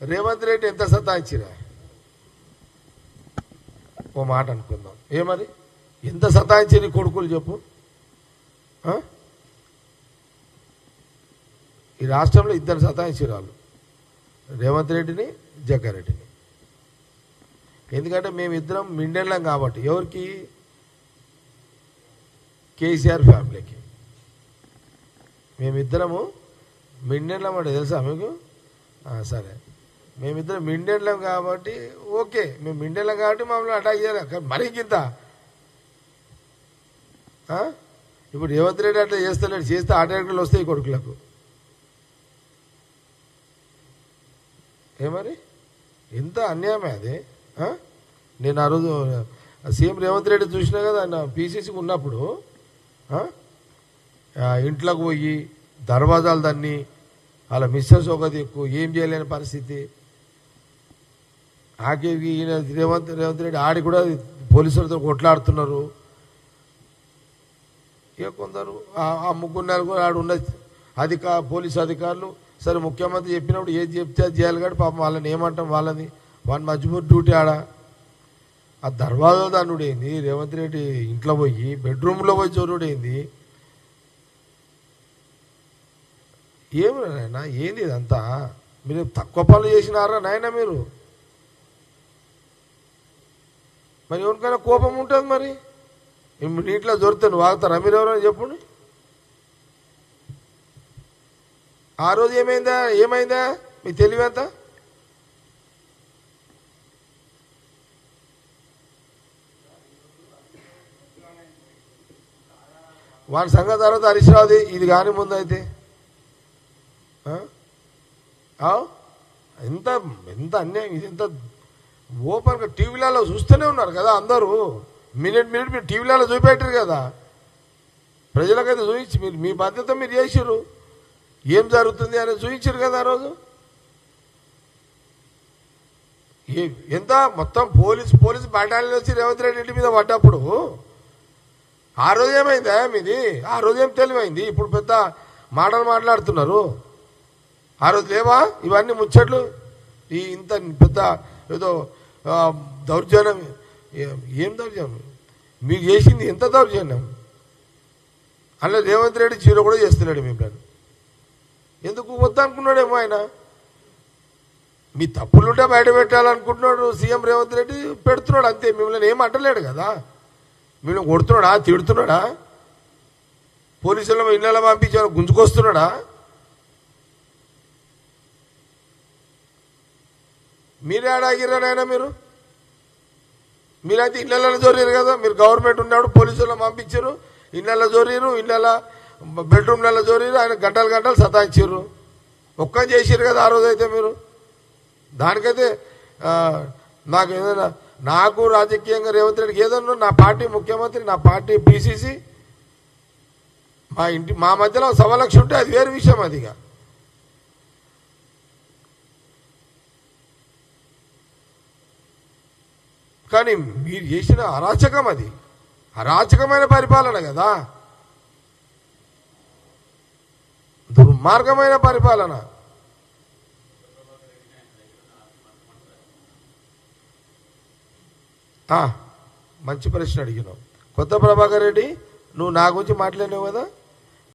రేవంత్ రెడ్డి ఎంత సతాయించిరా ఓ మాట అనుకుందాం. ఏమని ఎంత సతాయించి కొడుకులు చెప్పు. ఈ రాష్ట్రంలో ఇద్దరు సతాయించిరాళ్ళు, రేవంత్ రెడ్డిని, జగ్గారెడ్డిని. ఎందుకంటే మేమిద్దరం మిండెళ్ళం కాబట్టి. ఎవరికి? కేసీఆర్ ఫ్యామిలీకి. మేమిద్దరము మిండెళ్ళం అంటే తెలుసా మీకు? సరే, మేమిద్దరం మిండెళ్ళం కాబట్టి ఓకే, మేము మిండెళ్ళం కాబట్టి మమ్మల్ని అటాక్ చేయాలి. మరీ కింద ఇప్పుడు రేవంత్ రెడ్డి అట్లా చేస్తలేడు, చేస్తే అటాకులు వస్తాయి కొడుకులకు. ఏమని ఎంత అన్యాయమే అది. నేను ఆ రోజు సీఎం రేవంత్ రెడ్డి చూసినా కదా, ఆయన పీసీసీకి ఉన్నప్పుడు ఇంట్లోకి పోయి దర్వాజాలు దాన్ని అలా మిస్సెస్ ఒక దిక్కు, ఏం చేయలేని పరిస్థితి. ఆకేకి ఈయన రేవంత్ రెడ్డి ఆడి కూడా పోలీసులతో కొట్లాడుతున్నారు. ఇక కొందరు ఆ ముగ్గురు నలుగురు ఆడు ఉన్న పోలీసు అధికారులు, సరే ముఖ్యమంత్రి చెప్పినప్పుడు ఏది చెప్తే అది చేయాలి కానీ పాపం వాళ్ళని ఏమంటాం, వాళ్ళని మజ్బూర్ డ్యూటీ ఆడ. ఆ దర్వాజా దాన్నుడైంది, రేవంత్ రెడ్డి ఇంట్లో పోయి బెడ్రూమ్లో పోయి చోరుడైంది. ఏమి నాయన, ఏంది ఇదంతా? మీరు తక్కువ పనులు చేసినారా నాయన మీరు? మరి ఎవరికైనా కోపం ఉంటుంది, మరి నీటిలో దొరికితే నువ్వు వాగుతారా మీరు? ఎవరైనా చెప్పండి. ఆ రోజు ఏమైందా మీ తెలివేంత? వాడి సంగతి తర్వాత హరీష్ రావుది ఇది కానీ ముందు అయితే ఎంత ఎంత అన్యాయం ఇది! ఎంత ఓపెన్గా టీవీలలో చూస్తూనే ఉన్నారు కదా అందరూ. మినిట్ మీరు టీవీలలో చూపెట్టారు కదా, ప్రజలకైతే చూపించి మీరు మీ బాధ్యత మీరు చేసిర్రు. ఏం జరుగుతుంది అని చూపించారు కదా ఆ రోజు. ఎంత మొత్తం పోలీసు బటాలియన్ వచ్చి రేవంత్ రెడ్డి ఇంటి మీద పడ్డప్పుడు ఆ రోజు ఏమైందా మీది? ఆ రోజు ఏం తెలివైంది? ఇప్పుడు పెద్ద మాటలు మాట్లాడుతున్నారు. ఆ రోజు లేవా ఇవన్నీ ముచ్చట్లు? ఇంత పెద్ద ఏదో దౌర్జన్యం. ఏం దౌర్జన్యం మీకు చేసింది? ఎంత దౌర్జన్యం! అలా రేవంత్ రెడ్డి జీరో కూడా చేస్తున్నాడు మిమ్మల్ని. ఎందుకు వద్దనుకున్నాడేమో ఆయన. మీ తప్పులుంటే బయట పెట్టాలనుకుంటున్నాడు సీఎం రేవంత్ రెడ్డి, పెడుతున్నాడు అంతే. మిమ్మల్ని ఏం అంటలేడు కదా. మిమ్మల్ని కొడుతున్నాడా, తిడుతున్నాడా, పోలీసులను ఇళ్ళలో పంపించి గుంజుకొస్తున్నాడా? మీరే ఆడాగిరానైనా మీరైతే ఇళ్ళలో జోరీరు కదా. మీరు గవర్నమెంట్ ఉన్నప్పుడు పోలీసులను పంపించారు, ఇళ్ళలో జోరీరు, ఇళ్ళ బెడ్రూమ్లలో జోరీరు, ఆయన గంటలు సతాయించారు. ఒక్కని చేసారు కదా ఆ రోజు అయితే మీరు. దానికైతే నాకు ఏదైనా, నాకు రాజకీయంగా రేవంత్ రెడ్డికి ఏదన్నా, నా పార్టీ ముఖ్యమంత్రి, నా పార్టీ పిసిసి, మా మధ్యలో 1.25 లక్షలు ఉంటే అది వేరే విషయం. అదిగా కానీ మీరు చేసిన అరాచకం, అది అరాచకమైన పరిపాలన కదా, దుర్మార్గమైన పరిపాలన. మంచి ప్రశ్న అడిగినావు. కొత్త ప్రభాకర్ రెడ్డి, నువ్వు నా గురించి మాట్లాడినావు కదా.